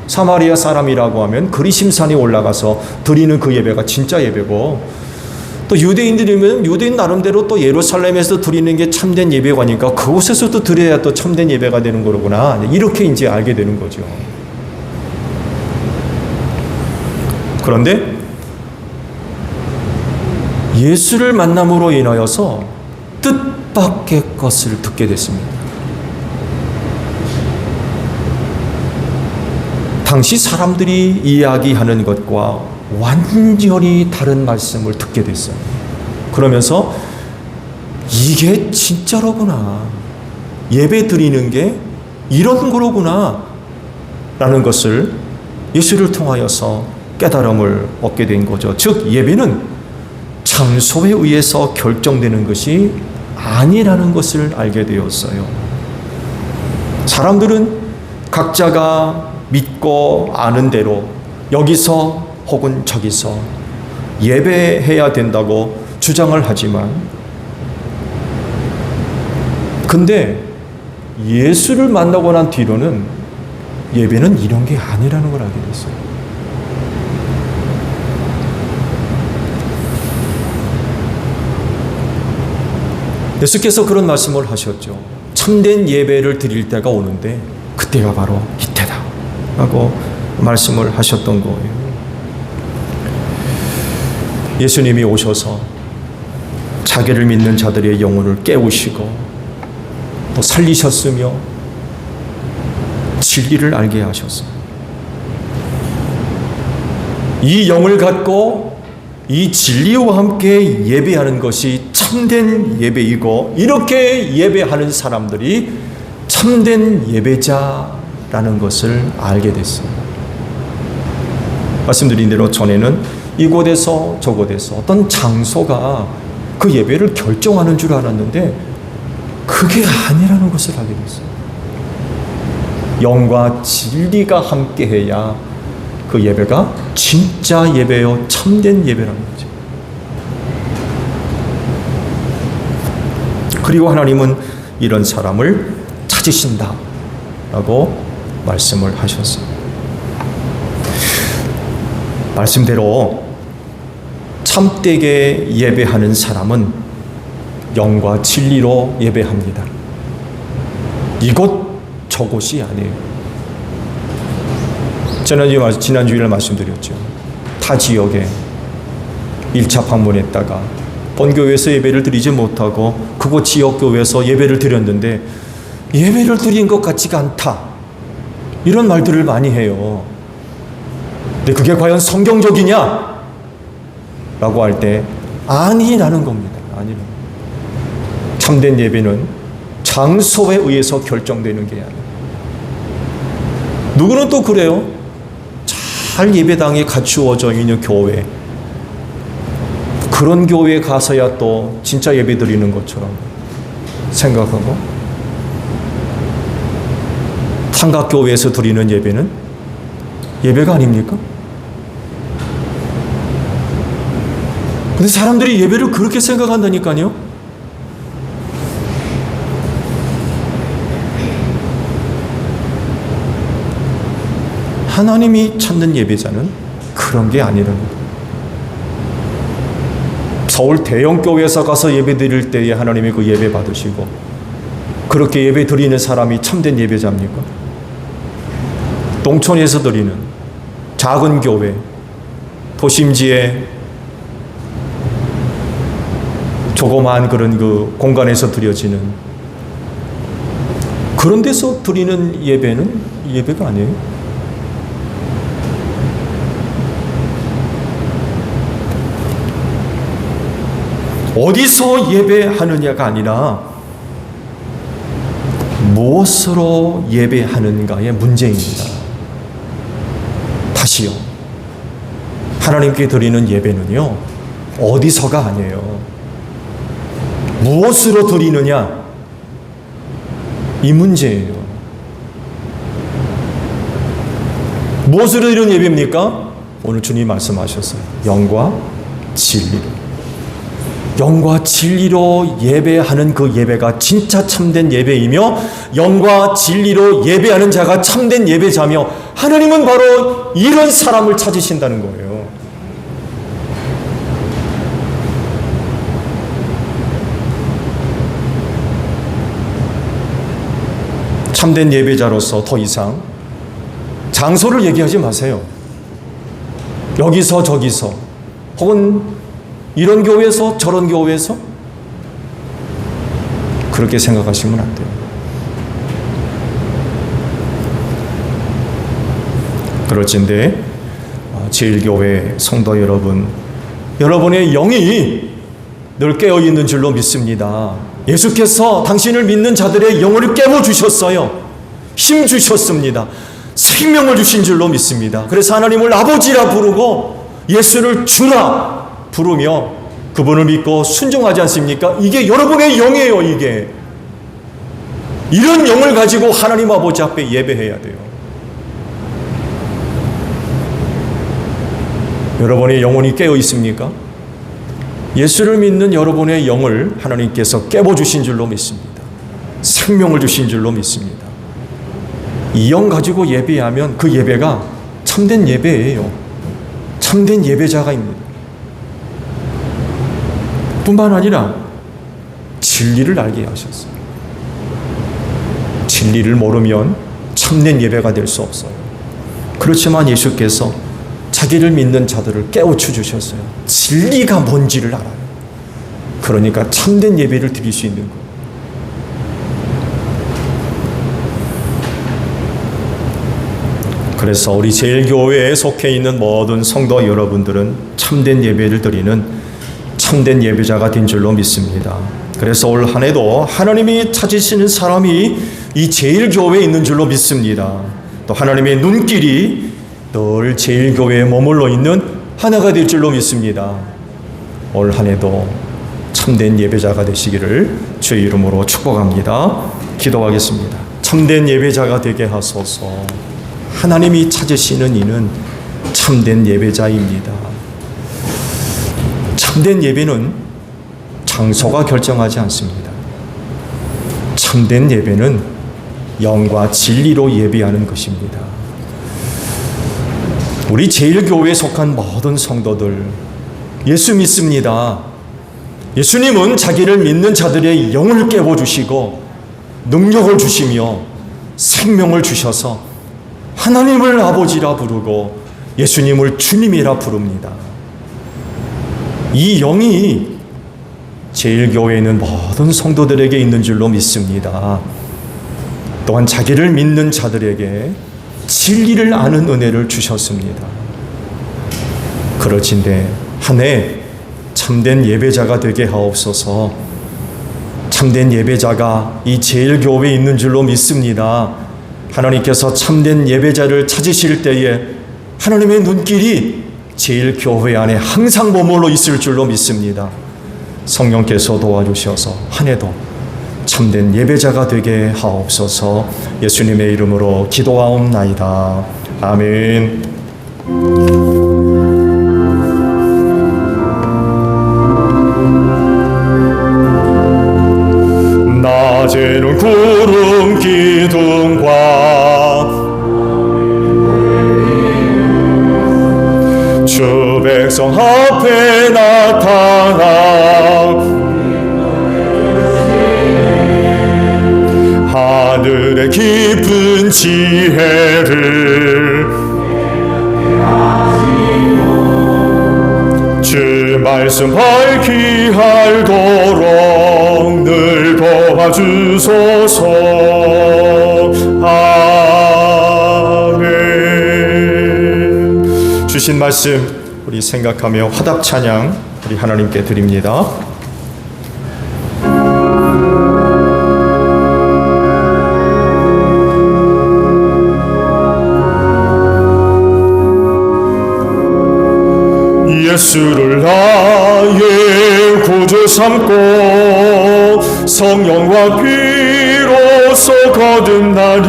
사마리아 사람이라고 하면 그리심산에 올라가서 드리는 그 예배가 진짜 예배고 또 유대인들이면 유대인 나름대로 또 예루살렘에서 드리는 게 참된 예배가니까 그곳에서도 드려야 또 참된 예배가 되는 거구나. 이렇게 이제 알게 되는 거죠. 그런데 예수를 만남으로 인하여서 뜻밖의 것을 듣게 됐습니다. 당시 사람들이 이야기하는 것과 완전히 다른 말씀을 듣게 됐어요. 그러면서 이게 진짜로구나. 예배 드리는 게 이런 거로구나. 라는 것을 예수를 통하여서 깨달음을 얻게 된 거죠. 즉 예배는 장소에 의해서 결정되는 것이 아니라는 것을 알게 되었어요. 사람들은 각자가 믿고 아는 대로 여기서 혹은 저기서 예배해야 된다고 주장을 하지만 근데 예수를 만나고 난 뒤로는 예배는 이런 게 아니라는 걸 알게 됐어요. 예수께서 그런 말씀을 하셨죠. 참된 예배를 드릴 때가 오는데 그때가 바로 이때다 라고 말씀을 하셨던 거예요. 예수님이 오셔서 자기를 믿는 자들의 영혼을 깨우시고 또 살리셨으며 진리를 알게 하셨어요. 이 영을 갖고 이 진리와 함께 예배하는 것이 참된 예배이고 이렇게 예배하는 사람들이 참된 예배자라는 것을 알게 됐어요. 말씀드린 대로 전에는 이곳에서 저곳에서 어떤 장소가 그 예배를 결정하는 줄 알았는데 그게 아니라는 것을 알게 됐어요. 영과 진리가 함께해야 그 예배가 진짜 예배요 참된 예배라는 거죠. 그리고 하나님은 이런 사람을 찾으신다 라고 말씀을 하셨어요. 말씀대로 참되게 예배하는 사람은 영과 진리로 예배합니다. 이곳 저곳이 아니에요. 지난주일에 말씀드렸죠. 타 지역에 1차 방문했다가 본교회에서 예배를 드리지 못하고 그곳 지역교회에서 예배를 드렸는데 예배를 드린 것 같지가 않다. 이런 말들을 많이 해요. 근데 그게 과연 성경적이냐? 라고 할 때 아니라는 겁니다. 아니라는 겁니다. 참된 예배는 장소에 의해서 결정되는 게 아니에요. 누구는 또 그래요. 잘 예배당에 갖추어져 있는 교회, 그런 교회에 가서야 또 진짜 예배 드리는 것처럼 생각하고 한각교회에서 드리는 예배는 예배가 아닙니까? 근데 사람들이 예배를 그렇게 생각한다니까요. 하나님이 찾는 예배자는 그런 게 아니라는 거예요. 서울 대형교회에서 가서 예배 드릴 때에 하나님이 그 예배 받으시고 그렇게 예배 드리는 사람이 참된 예배자입니까? 농촌에서 드리는 작은 교회, 도심지에 조그마한 그런 그 공간에서 드려지는 그런 데서 드리는 예배는 예배가 아니에요. 어디서 예배하느냐가 아니라 무엇으로 예배하는가의 문제입니다. 다시요. 하나님께 드리는 예배는요, 어디서가 아니에요. 무엇으로 드리느냐, 이 문제예요. 무엇으로 드리는 예배입니까? 오늘 주님 말씀하셨어요. 영과 진리로. 영과 진리로 예배하는 그 예배가 진짜 참된 예배이며 영과 진리로 예배하는 자가 참된 예배자며 하나님은 바로 이런 사람을 찾으신다는 거예요. 참된 예배자로서 더 이상 장소를 얘기하지 마세요. 여기서 저기서 혹은 이런 교회에서 저런 교회에서 그렇게 생각하시면 안 돼요. 그럴진데 제일교회 성도 여러분, 여러분의 영이 늘 깨어있는 줄로 믿습니다. 예수께서 당신을 믿는 자들의 영을 깨워주셨어요. 힘 주셨습니다. 생명을 주신 줄로 믿습니다. 그래서 하나님을 아버지라 부르고 예수를 주라 부르며 그분을 믿고 순종하지 않습니까? 이게 여러분의 영이에요. 이게 이런 영을 가지고 하나님 아버지 앞에 예배해야 돼요. 여러분의 영혼이 깨어 있습니까? 예수를 믿는 여러분의 영을 하나님께서 깨워주신 줄로 믿습니다. 생명을 주신 줄로 믿습니다. 이 영 가지고 예배하면 그 예배가 참된 예배예요. 참된 예배자가입니다. 뿐만 아니라 진리를 알게 하셨어요. 진리를 모르면 참된 예배가 될 수 없어요. 그렇지만 예수께서 자기를 믿는 자들을 깨우쳐 주셨어요. 진리가 뭔지를 알아요. 그러니까 참된 예배를 드릴 수 있는 거예요. 그래서 우리 제일교회에 속해 있는 모든 성도 여러분들은 참된 예배를 드리는 참된 예배자가 된 줄로 믿습니다. 그래서 올 한 해도 하나님이 찾으시는 사람이 이 제일교회에 있는 줄로 믿습니다. 또 하나님의 눈길이 늘 제일교회에 머물러 있는 하나가 될 줄로 믿습니다. 올 한 해도 참된 예배자가 되시기를 주의 이름으로 축복합니다. 기도하겠습니다. 참된 예배자가 되게 하소서. 하나님이 찾으시는 이는 참된 예배자입니다. 참된 예배는 장소가 결정하지 않습니다. 참된 예배는 영과 진리로 예배하는 것입니다. 우리 제일교회에 속한 모든 성도들 예수 믿습니다. 예수님은 자기를 믿는 자들의 영을 깨워주시고 능력을 주시며 생명을 주셔서 하나님을 아버지라 부르고 예수님을 주님이라 부릅니다. 이 영이 제일교회에 있는 모든 성도들에게 있는 줄로 믿습니다. 또한 자기를 믿는 자들에게 진리를 아는 은혜를 주셨습니다. 그렇진데 한 해 참된 예배자가 되게 하옵소서. 참된 예배자가 이 제일교회에 있는 줄로 믿습니다. 하나님께서 참된 예배자를 찾으실 때에 하나님의 눈길이 제일교회 안에 항상 머물러 있을 줄로 믿습니다. 성령께서 도와주셔서 한 해도 참된 예배자가 되게 하옵소서. 예수님의 이름으로 기도하옵나이다. 아멘. 낮에는 구름 기둥과 주 백성 앞에 나타나 하늘의 깊은 지혜를 주 말씀 밝히 알도록 늘 도와주소서. 아멘. 주신 말씀 우리 생각하며 화답 찬양 우리 하나님께 드립니다. 예수를 나의 구주 삼고 성령과 피로써 거듭나니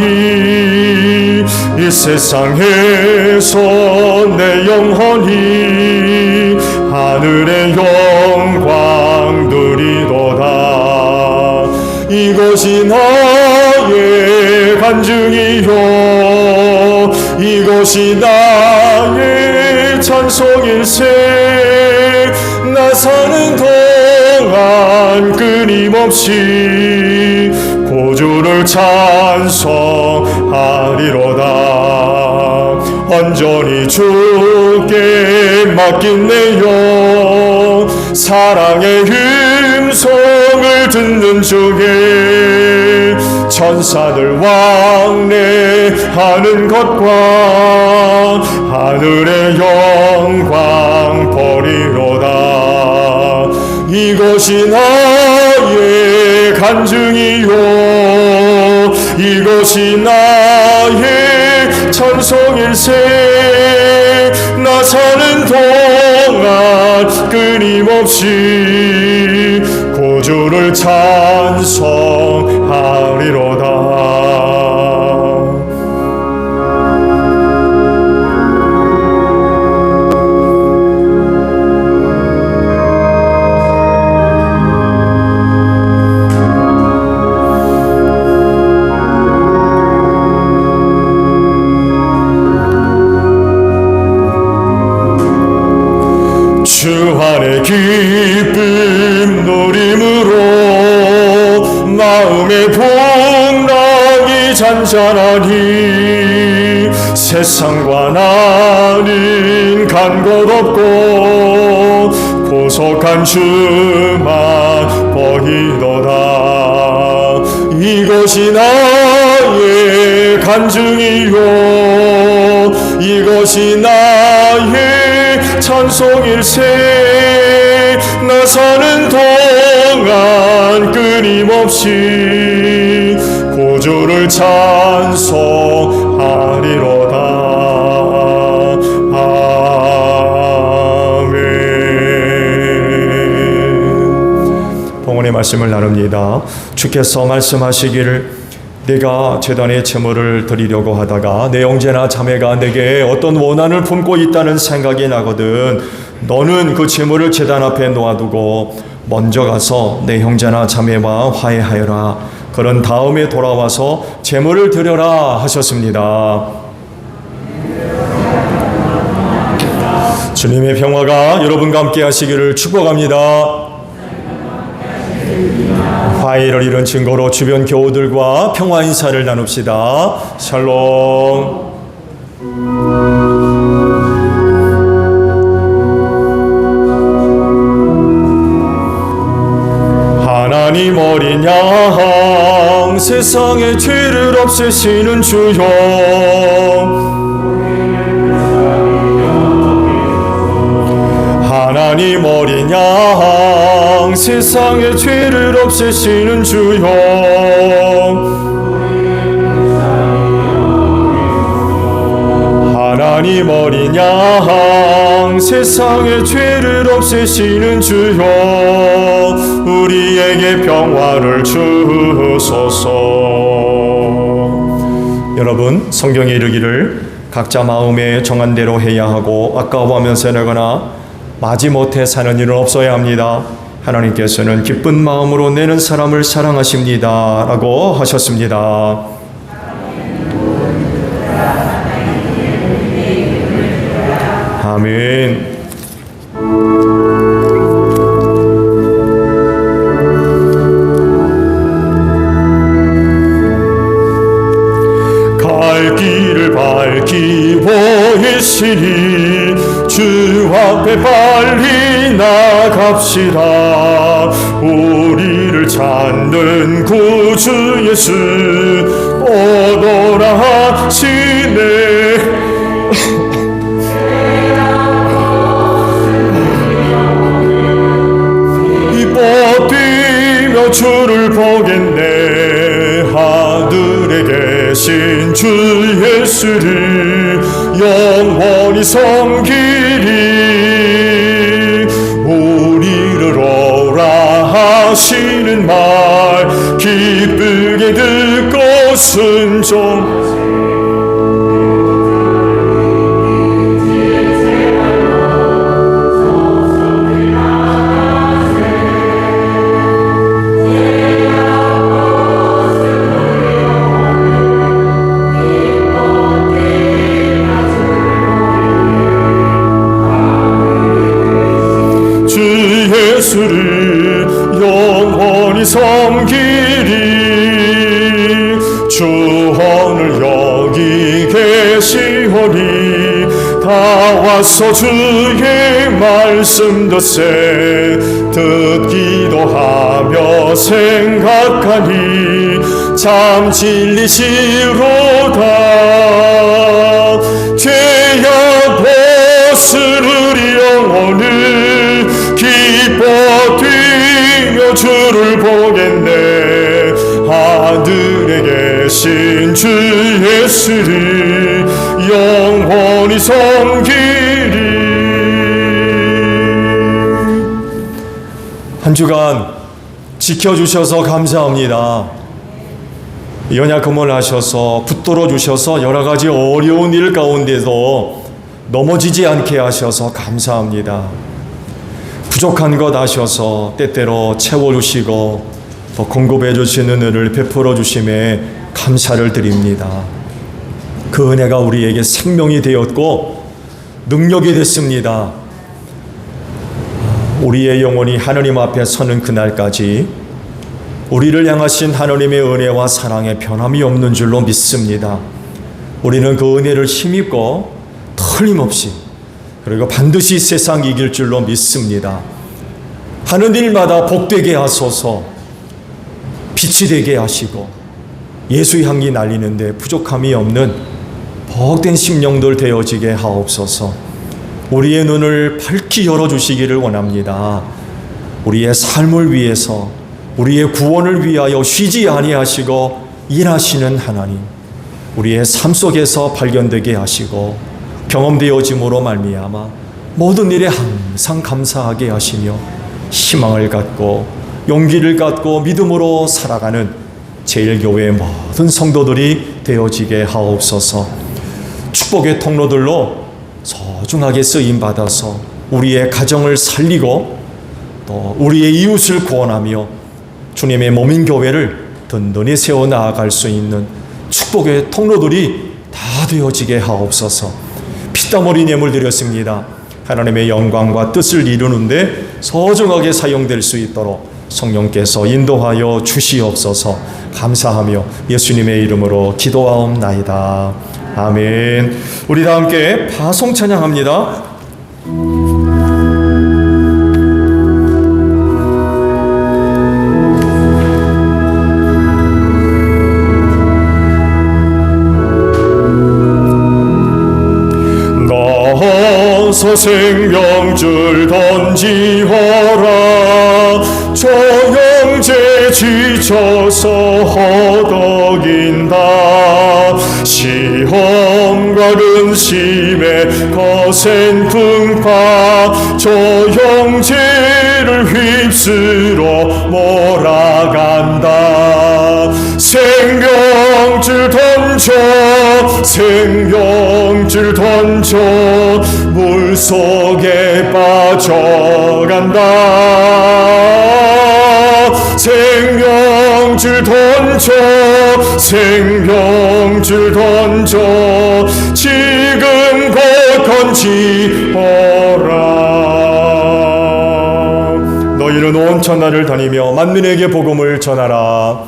이 세상에서 내 영혼이 하늘의 영광 누리도다. 이것이 나의 간증이요 이것이 나의 찬송일세. 나 사는 동안 끊임없이 구주를 찬송하리로다. 온전히 주께 맡긴 내 영 사랑의 음성을 듣는 중에 천사들 왕래하는 것과 하늘의 영광 보리로다. 이것이 나의 간증이요 이것이 나의 찬송일세. 나 사는 동안 끊임없이 구주를 찬송하리로다. 주 안에 기쁨 누림으로 마음의 풍랑이 잔잔하니 세상과 나는 간 곳 없고 고속한 주만 보이도다. 이것이 나의 간증이요 이것이 나의 찬송일세. 나 사는 동안 끊임없이 구주를 찬송하리로다. 아멘. 봉헌의 말씀을 나눕니다. 주께서 말씀하시기를 내가 제단에 제물을 드리려고 하다가 내 형제나 자매가 내게 어떤 원한을 품고 있다는 생각이 나거든 너는 그 제물을 제단 앞에 놓아두고 먼저 가서 내 형제나 자매와 화해하여라. 그런 다음에 돌아와서 제물을 드려라 하셨습니다. 주님의 평화가 여러분과 함께 하시기를 축복합니다. 화해를 이룬 증거로 주변 교우들과 평화 인사를 나눕시다. 샬롬. 하나님 어린 양 세상의 죄를 없애시는 주여 하나님 어린 양 세상의 죄를 없애시는 주여 하나님 어린 양 세상의 죄를 없애시는 주여, 우리에게 평화를 주소서. 여러분, 성경에 이르기를 각자 마음에 정한 대로 해야 하고 아까워하면서 내거나 마지못해 사는 일은 없어야 합니다. 하나님께서는 기쁜 마음으로 내는 사람을 사랑하십니다 라고 하셨습니다. 아멘. 갈 길을 밝히 보이시니 주 앞에 빨리 나갑시다. 우리를 찾는 구주 예수 오너라 하시네. 뛰며 주를 보겠네. 하늘에 계신 주 예수를 영원히 섬기리. 우리를 오라 하시는 말 기쁘게 듣고 순종. 예수를 영원히 섬기리. 주 오늘 여기 계시오니 다 와서 주의 말씀 듣세. 듣기도 하며 생각하니 참 진리시로다. 죄악 벗으리 영혼을 기뻐 뛰며 주를 보겠네. 하늘에 계신 주 예수를 영원히 섬기리. 한 주간 지켜주셔서 감사합니다. 연약함을 하셔서 붙들어 주셔서 여러 가지 어려운 일 가운데도 넘어지지 않게 하셔서 감사합니다. 부족한 것 아셔서 때때로 채워주시고 더 공급해 주시는 은혜를 베풀어 주심에 감사를 드립니다. 그 은혜가 우리에게 생명이 되었고 능력이 됐습니다. 우리의 영혼이 하나님 앞에 서는 그날까지 우리를 향하신 하나님의 은혜와 사랑에 변함이 없는 줄로 믿습니다. 우리는 그 은혜를 힘입고 틀림없이 그리고 반드시 세상 이길 줄로 믿습니다. 하는 일마다 복되게 하소서. 빛이 되게 하시고 예수의 향기 날리는데 부족함이 없는 복된 심령들 되어지게 하옵소서. 우리의 눈을 밝히 열어주시기를 원합니다. 우리의 삶을 위해서 우리의 구원을 위하여 쉬지 아니하시고 일하시는 하나님, 우리의 삶 속에서 발견되게 하시고 경험되어짐으로 말미암아 모든 일에 항상 감사하게 하시며 희망을 갖고 용기를 갖고 믿음으로 살아가는 제일교회의 모든 성도들이 되어지게 하옵소서. 축복의 통로들로 소중하게 쓰임받아서 우리의 가정을 살리고 또 우리의 이웃을 구원하며 주님의 몸인 교회를 든든히 세워 나아갈 수 있는 축복의 통로들이 다 되어지게 하옵소서. 피땀 흘린 예물 드렸습니다. 하나님의 영광과 뜻을 이루는데 소중하게 사용될 수 있도록 성령께서 인도하여 주시옵소서. 감사하며 예수님의 이름으로 기도하옵나이다. 아멘. 우리 다 함께 파송 찬양합니다. 나서 생명줄 던지어라. 저 형제 지쳐서 허덕인다. 시험 고통과 근심에 거센 풍파 저 형제를 휩쓸어 몰아간다. 생명줄 던져 생명줄 던져 물속에 빠져간다. 생명줄 던져 생명줄 던져 지금 곧 건지어라. 너희는 온 천하를 다니며 만민에게 복음을 전하라.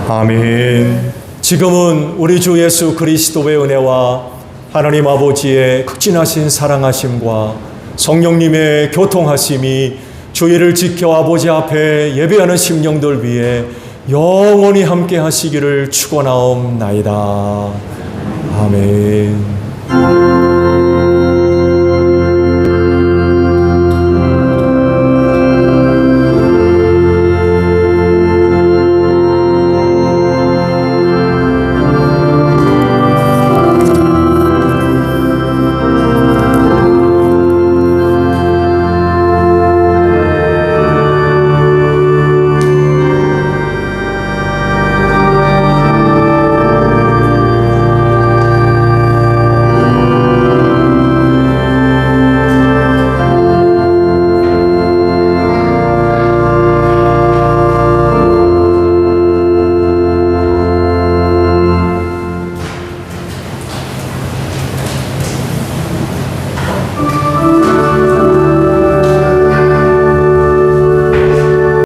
아멘. 지금은 우리 주 예수 그리스도의 은혜와 하나님 아버지의 극진하신 사랑하심과 성령님의 교통하심이 주의를 지켜 아버지 앞에 예배하는 심령들 위해 영원히 함께 하시기를 축원하옵나이다. 아멘.